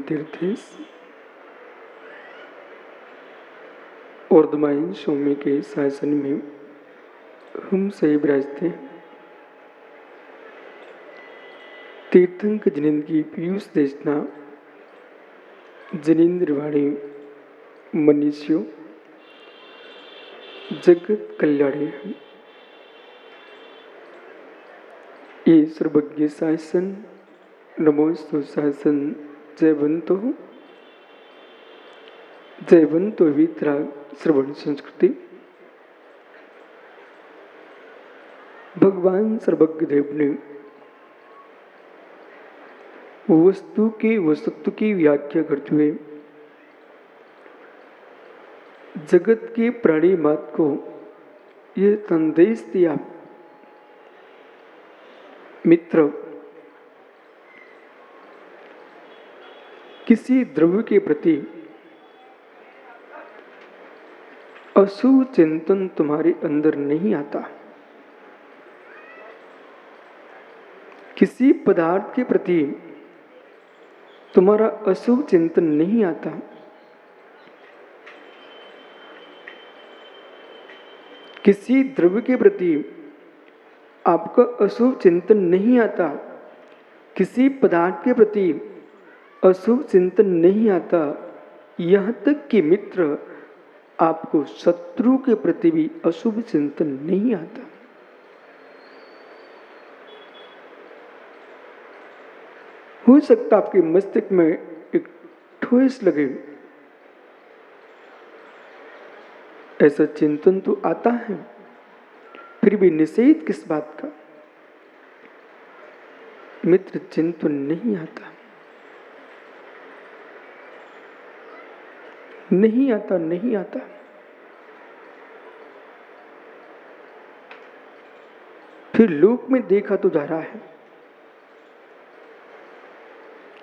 तीर्थेश और दमाइन स्वामी के शासन में हम सही विराजते। तीर्थंक जिनेन्द्र पीयूष देशना जिनेन्द्रवाणी मनीषियों जगत कल्याणी ये सर्वज्ञ शासन नमोस्तु शासन जयवंतो वितरा श्रवण संस्कृति। भगवान सर्वज्ञ देव ने वस्तु के वस्तुत्व की व्याख्या करते हुए जगत के प्राणी मात्र को यह संदेश दिया, मित्र किसी द्रव्य के प्रति अशुभ चिंतन तुम्हारे अंदर नहीं आता, किसी पदार्थ के प्रति तुम्हारा अशुभ चिंतन नहीं आता, किसी द्रव्य के प्रति आपका अशुभ चिंतन नहीं आता, किसी पदार्थ के प्रति अशुभ चिंतन नहीं आता, यहां तक कि मित्र आपको शत्रु के प्रति भी अशुभ चिंतन नहीं आता। हो सकता आपके मस्तिष्क में एक ठोस लगे, ऐसा चिंतन तो आता है, फिर भी निषेध किस बात का? मित्र चिंतन नहीं आता, नहीं आता, नहीं आता। फिर लोक में देखा तो जा रहा है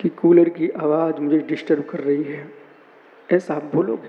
कि कूलर की आवाज मुझे डिस्टर्ब कर रही है, ऐसा आप बोलोगे?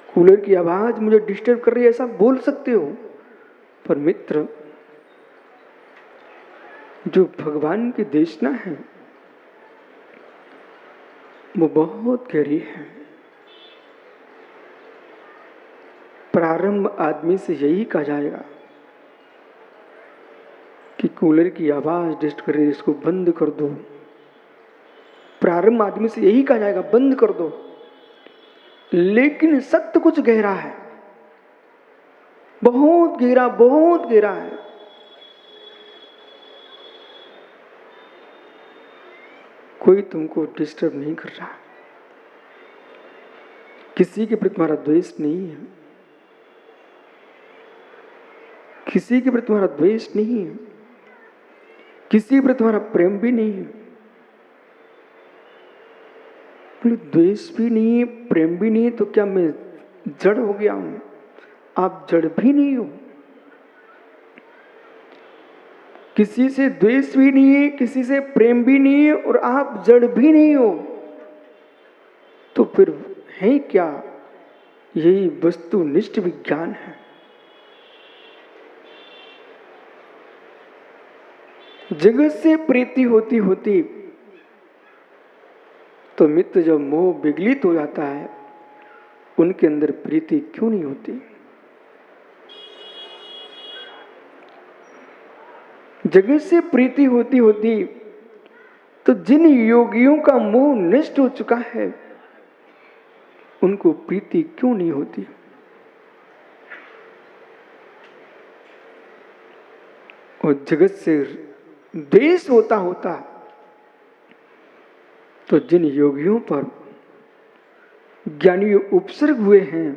कूलर की आवाज मुझे डिस्टर्ब कर रही है ऐसा बोल सकते हो, पर मित्र जो भगवान की देशना है वो बहुत गहरी है। प्रारंभ आदमी से यही कहा जाएगा कि कूलर की आवाज डिस्टर्ब कर रही है, इसको बंद कर दो। प्रारंभ आदमी से यही कहा जाएगा, बंद कर दो। लेकिन सत्य कुछ गहरा है, बहुत गहरा, बहुत गहरा है। कोई तुमको डिस्टर्ब नहीं कर रहा, किसी के प्रति तुम्हारा द्वेष नहीं है, किसी के प्रति तुम्हारा द्वेष नहीं है, किसी के प्रति तुम्हारा प्रेम भी नहीं है। द्वेष भी नहीं है, प्रेम भी नहीं है, तो क्या मैं जड़ हो गया हूं? आप जड़ भी नहीं हो। किसी से द्वेष भी नहीं है, किसी से प्रेम भी नहीं है, और आप जड़ भी नहीं हो, तो फिर है क्या? यही वस्तुनिष्ठ विज्ञान है। जगत से प्रीति होती होती तो मित्र जब मोह विगलित हो जाता है, उनके अंदर प्रीति क्यों नहीं होती? जगत से प्रीति होती होती तो जिन योगियों का मोह नष्ट हो चुका है उनको प्रीति क्यों नहीं होती? और जगत से द्वेष होता होता तो जिन योगियों पर ज्ञानी उपसर्ग हुए हैं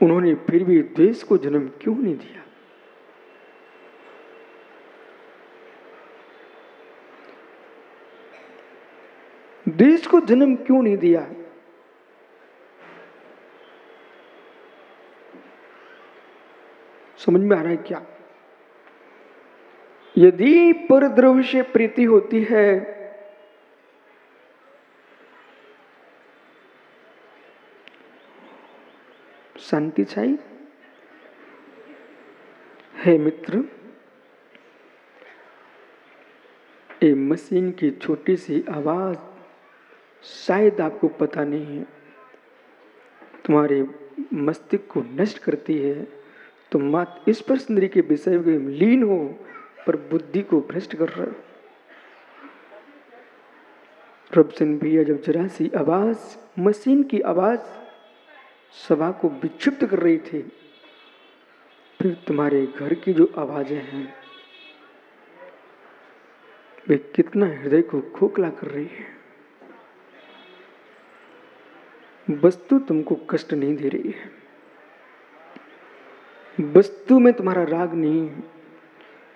उन्होंने फिर भी द्वेष को जन्म क्यों नहीं दिया? द्वेष को जन्म क्यों नहीं दिया? समझ में आ रहा है क्या? यदि पर द्रव्य से प्रीति होती है शांति चाहिए है मित्र। मशीन की छोटी सी आवाज शायद आपको पता नहीं है, तुम्हारे मस्तिष्क को नष्ट करती है। तुम मात्र स्पर्श इंद्रिय के विषय में लीन हो, पर बुद्धि को भ्रष्ट कर रहे हो। रबसन भैया जब जरा सी आवाज, मशीन की आवाज सभा को विक्षिप्त कर रही थी, फिर तुम्हारे घर की जो आवाजें हैं वे कितना हृदय को खोखला कर रही है। वस्तु तुमको कष्ट नहीं दे रही है, वस्तु में तुम्हारा राग नहीं,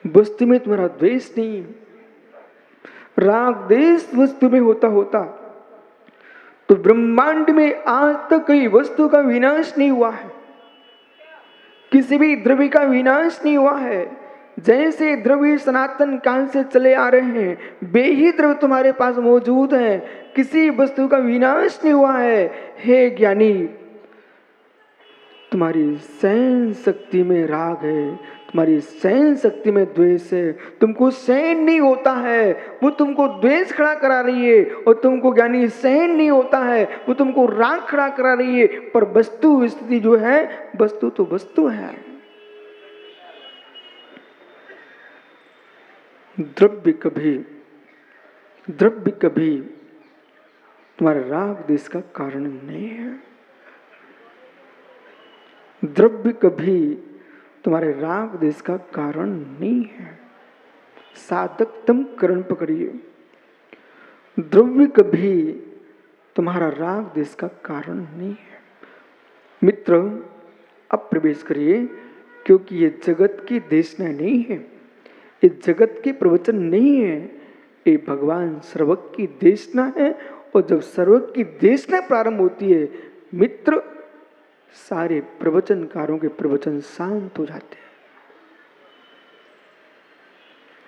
वस्तु में तुम्हारा द्वेष नहीं। राग द्वेष वस्तु में होता होता तो ब्रह्मांड में आज तक कोई वस्तु का विनाश नहीं हुआ है, किसी भी द्रव्य का विनाश नहीं हुआ है। जैसे द्रव्य सनातन काल से चले आ रहे हैं, वे ही द्रव्य तुम्हारे पास मौजूद है, किसी वस्तु का विनाश नहीं हुआ है। हे ज्ञानी, तुम्हारी सहन शक्ति में राग है, तुम्हारी सहन शक्ति में द्वेष है, तुमको सहन नहीं होता है, वो तुमको द्वेष खड़ा करा रही है, और तुमको ज्ञानी सहन नहीं होता है, वो तुमको राग खड़ा करा रही है। पर वस्तु स्थिति जो है, वस्तु तो वस्तु है। द्रव्य कभी तुम्हारे राग द्वेष का कारण नहीं है। द्रव्य कभी तुम्हारे राग द्वेष का कारण नहीं है। साधक तुम करण पकड़िए, द्रव्य कभी तुम्हारा राग द्वेष का कारण नहीं है। मित्र, अब प्रवेश करिए, क्योंकि ये जगत की देशना नहीं है, ये जगत के प्रवचन नहीं है, ये भगवान सर्वज्ञ की देशना है। और जब सर्वज्ञ की देशना प्रारंभ होती है मित्र, सारे प्रवचनकारों के प्रवचन शांत हो जाते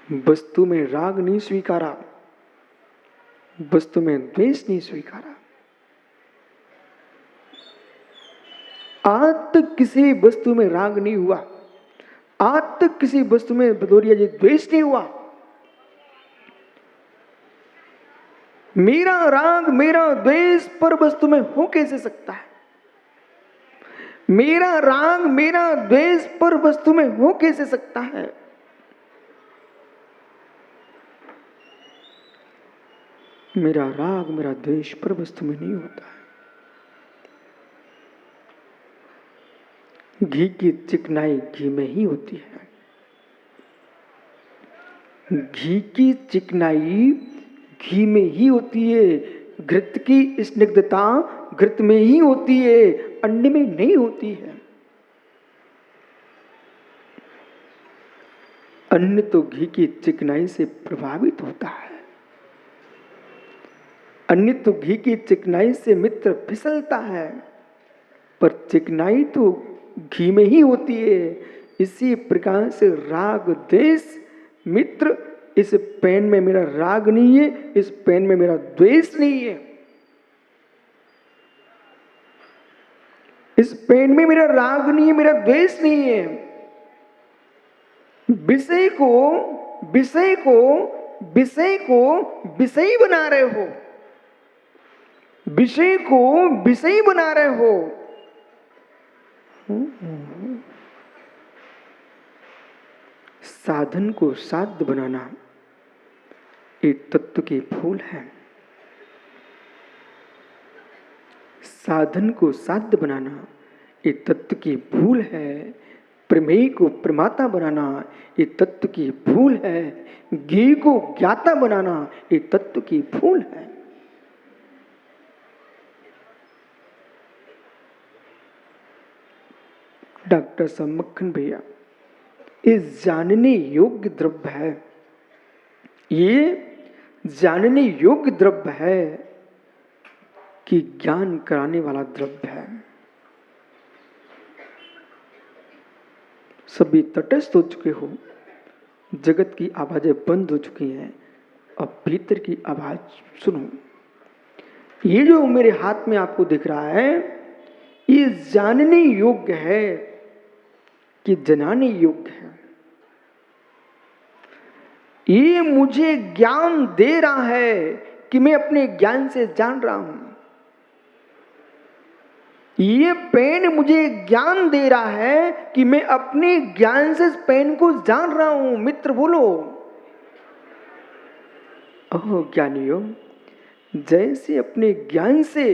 हैं। वस्तु में राग नहीं स्वीकारा, वस्तु में द्वेष नहीं स्वीकारा। आज तक किसी वस्तु में राग नहीं हुआ, आज तक किसी वस्तु में भदौरिया जी द्वेष नहीं हुआ। मेरा राग मेरा द्वेष पर वस्तु में हो कैसे सकता है? मेरा राग मेरा द्वेष पर वस्तु में हो कैसे सकता है? मेरा राग मेरा द्वेष पर वस्तु में नहीं होता है। घी की चिकनाई घी में ही होती है, घी की चिकनाई घी में ही होती है, घृत की स्निग्धता घृत में ही होती है, अंडे में नहीं होती है। अन्न तो घी की चिकनाई से प्रभावित होता है, अन्न तो घी की चिकनाई से मित्र फिसलता है, पर चिकनाई तो घी में ही होती है। इसी प्रकार से राग द्वेष मित्र, इस पेन में मेरा राग नहीं है, इस पेन में मेरा द्वेष नहीं है, इस पेन में मेरा राग नहीं है, मेरा द्वेष नहीं है। विषय को विषय को विषय को विषय बना रहे हो, विषय को विषय बना रहे हो। साधन को साध्य बनाना एक तत्व की भूल है, साधन को साध्य बनाना एक तत्व की भूल है, प्रमेय को प्रमाता बनाना एक तत्व की भूल है, ज्ञेय को ज्ञाता बनाना एक तत्व की भूल है। डॉक्टर साहब मक्खन भैया, ये जानने योग्य द्रव्य है, ये जानने योग्य द्रव्य है कि ज्ञान कराने वाला द्रव्य है। सभी तटस्थ हो चुके हो, जगत की आवाजें बंद हो चुकी हैं, अब भीतर की आवाज सुनो। ये जो मेरे हाथ में आपको दिख रहा है, ये जानने योग्य है कि जनाने योग्य है। ये मुझे ज्ञान दे रहा है कि मैं अपने ज्ञान से जान रहा हूं। ये पेन मुझे ज्ञान दे रहा है कि मैं अपने ज्ञान से इस पेन को जान रहा हूं। मित्र बोलो, ओह ज्ञानियों, जैसे अपने ज्ञान से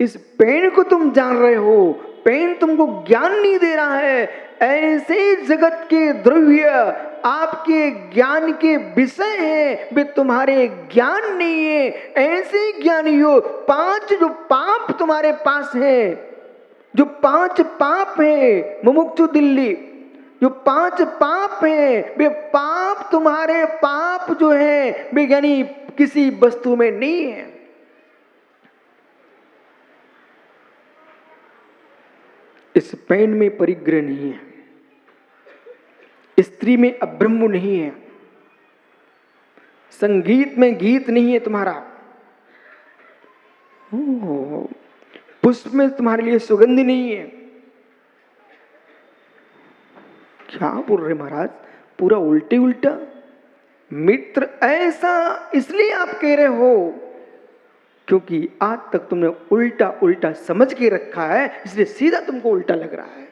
इस पेन को तुम जान रहे हो, पेन तुमको ज्ञान नहीं दे रहा है, ऐसे जगत के द्रव्य आपके ज्ञान के विषय हैं, वे तुम्हारे ज्ञान नहीं है। ऐसे ज्ञानियों, 5 जो पाप तुम्हारे पास है, जो 5 पाप है मुमुक्षु दिल्ली, जो 5 पाप है, वे पाप तुम्हारे पाप जो है वे यानी किसी वस्तु में नहीं है। इस पेन में परिग्रह नहीं है, स्त्री में अब्रह्म नहीं है, संगीत में गीत नहीं है तुम्हारा, पुष्प में तुम्हारे लिए सुगंध नहीं है। क्या बोल रहे महाराज, पूरा उल्टे उल्टा। मित्र ऐसा इसलिए आप कह रहे हो क्योंकि आज तक तुमने उल्टा उल्टा समझ के रखा है, इसलिए सीधा तुमको उल्टा लग रहा है।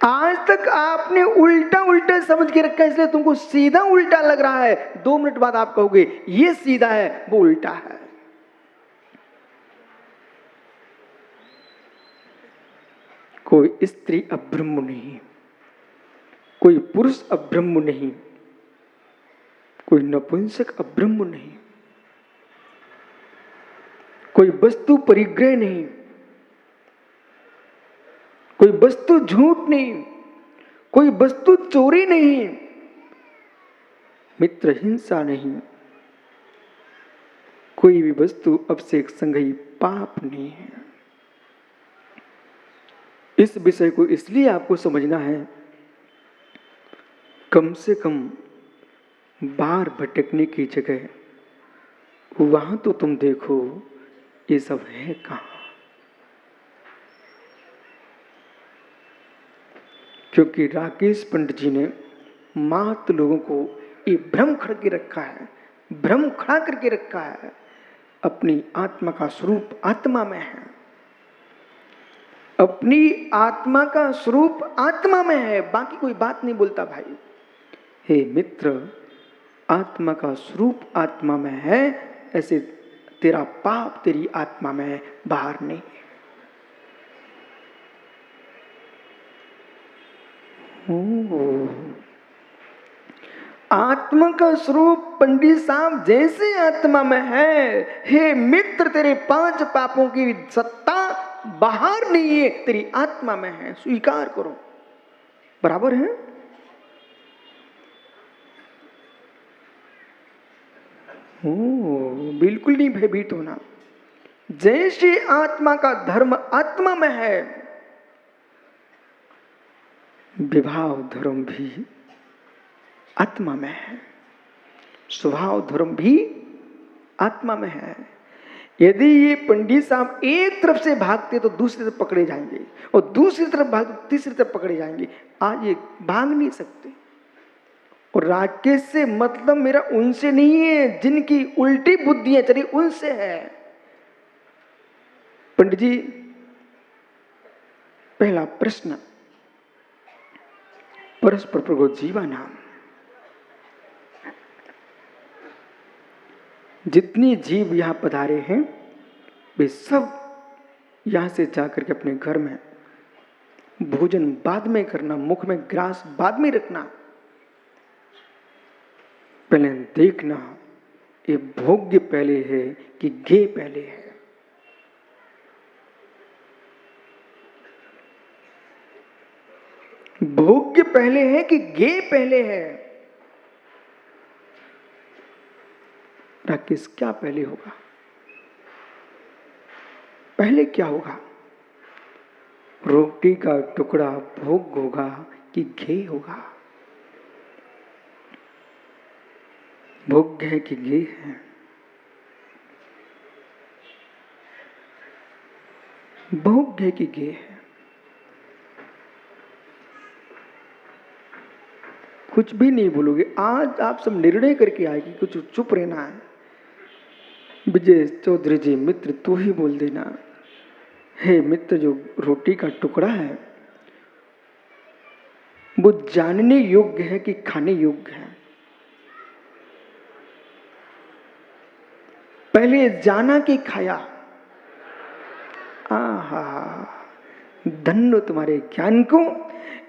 आज तक आपने उल्टा उल्टा समझ के रखा है, इसलिए तुमको सीधा उल्टा लग रहा है। 2 मिनट बाद आप कहोगे ये सीधा है, वो उल्टा है। कोई स्त्री अब्रह्म नहीं, कोई पुरुष अब्रह्म नहीं, कोई नपुंसक अब्रह्म नहीं, कोई वस्तु परिग्रह नहीं, कोई वस्तु झूठ नहीं, कोई वस्तु चोरी नहीं, मित्र हिंसा नहीं, कोई भी वस्तु अभिषेक संगही पाप नहीं है। इस विषय को इसलिए आपको समझना है, कम से कम बाहर भटकने की जगह वहां तो तुम देखो ये सब है कहां। क्योंकि राकेश पंडित जी ने मात्र लोगों को ये भ्रम खड़ा के रखा है, भ्रम खड़ा करके रखा है। अपनी आत्मा का स्वरूप आत्मा में है, अपनी आत्मा का स्वरूप आत्मा में है, बाकी कोई बात नहीं बोलता भाई। हे मित्र, आत्मा का स्वरूप आत्मा में है, ऐसे तेरा पाप तेरी आत्मा में है, बाहर नहीं। आत्मा का स्वरूप पंडित साहब जैसे आत्मा में है, हे मित्र तेरे 5 पापों की सत्ता बाहर नहीं है, तेरी आत्मा में है, स्वीकार करो। बराबर है? बिल्कुल नहीं भयभीत होना। जैसे आत्मा का धर्म आत्मा में है, विभाव धर्म भी आत्मा में है, स्वभाव धर्म भी आत्मा में है। यदि ये पंडित साहब एक तरफ से भागते तो दूसरी तरफ पकड़े जाएंगे, और दूसरी तरफ भागते तीसरी तरफ पकड़े जाएंगे। आज ये भाग नहीं सकते। और राकेश से मतलब मेरा उनसे नहीं है जिनकी उल्टी बुद्धियां चली, उनसे है। पंडित जी, पहला प्रश्न, परस्पर प्रगो जीवा नाम। जितनी जीव यहां पधारे हैं वे सब यहां से जाकर के अपने घर में भोजन बाद में करना, मुख में ग्रास बाद में रखना। पहले देखना ये भोग्य पहले है कि गेय पहले है। भोग्य पहले है कि गेय पहले है। राकेश, क्या पहले होगा? पहले क्या होगा? रोटी का टुकड़ा भोग होगा कि गेय होगा? भोग्य है कि गेय है? भोग्य है कि गेय है? कुछ भी नहीं बोलोगे। आज आप सब निर्णय करके आए कि कुछ चुप रहना है। विजय चौधरी जी मित्र तू ही बोल देना, हे मित्र जो रोटी का टुकड़ा है वो जानने योग्य है कि खाने योग्य है? पहले जाना कि खाया? आहा, धन्य तुम्हारे ज्ञान को।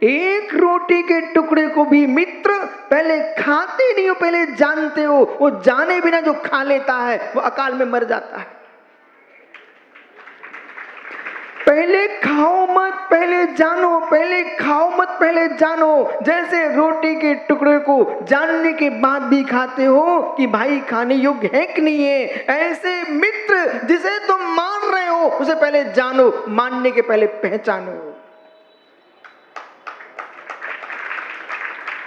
एक रोटी के टुकड़े को भी मित्र पहले खाते नहीं हो, पहले जानते हो। वो जाने बिना जो खा लेता है वो अकाल में मर जाता है। पहले खाओ मत, पहले जानो, पहले खाओ मत, पहले जानो। जैसे रोटी के टुकड़े को जानने के बाद भी खाते हो कि भाई खाने योग्य है कि नहीं है, ऐसे मित्र जिसे तुम मान रहे हो उसे पहले जानो, मानने के पहले पहचानो।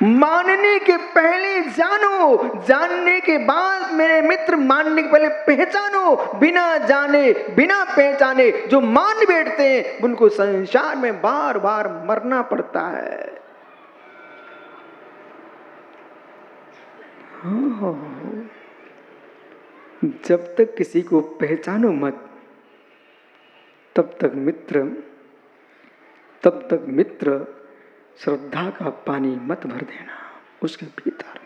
मानने के पहले जानो, जानने के बाद मेरे मित्र मानने के पहले पहचानो। बिना जाने बिना पहचाने जो मान बैठते हैं उनको संसार में बार बार मरना पड़ता है। जब तक किसी को पहचानो मत तब तक मित्र श्रद्धा का पानी मत भर देना उसके भीतर।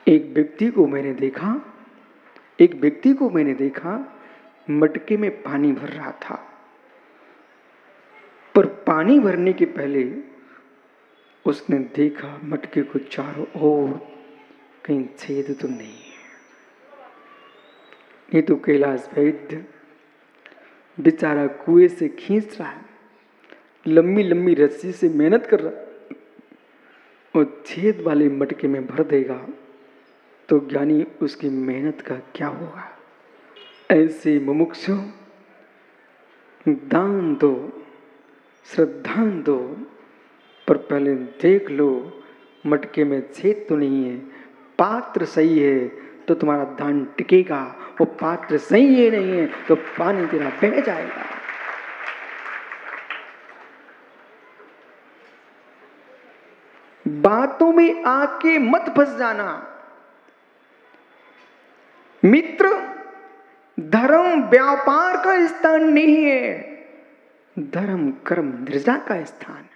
एक व्यक्ति को मैंने देखा मटके में पानी भर रहा था, पर पानी भरने के पहले उसने देखा मटके को चारों ओर कहीं छेद तो नहीं है। ये तो कैलाश वैद्य बेचारा कुएं से खींच रहा है, लंबी लंबी रस्सी से मेहनत कर रहा है, और छेद वाले मटके में भर देगा तो ज्ञानी उसकी मेहनत का क्या होगा। ऐसे मुमुक्षु दान दो, श्रद्धा दो, पर पहले देख लो मटके में छेद तो नहीं है, पात्र सही है तो तुम्हारा दान टिकेगा। वो पात्र सही है नहीं है तो पानी तेरा बह जाएगा। बातों में आके मत फंस जाना। मित्र धर्म व्यापार का स्थान नहीं है, धर्म कर्म निर्जा का स्थान है।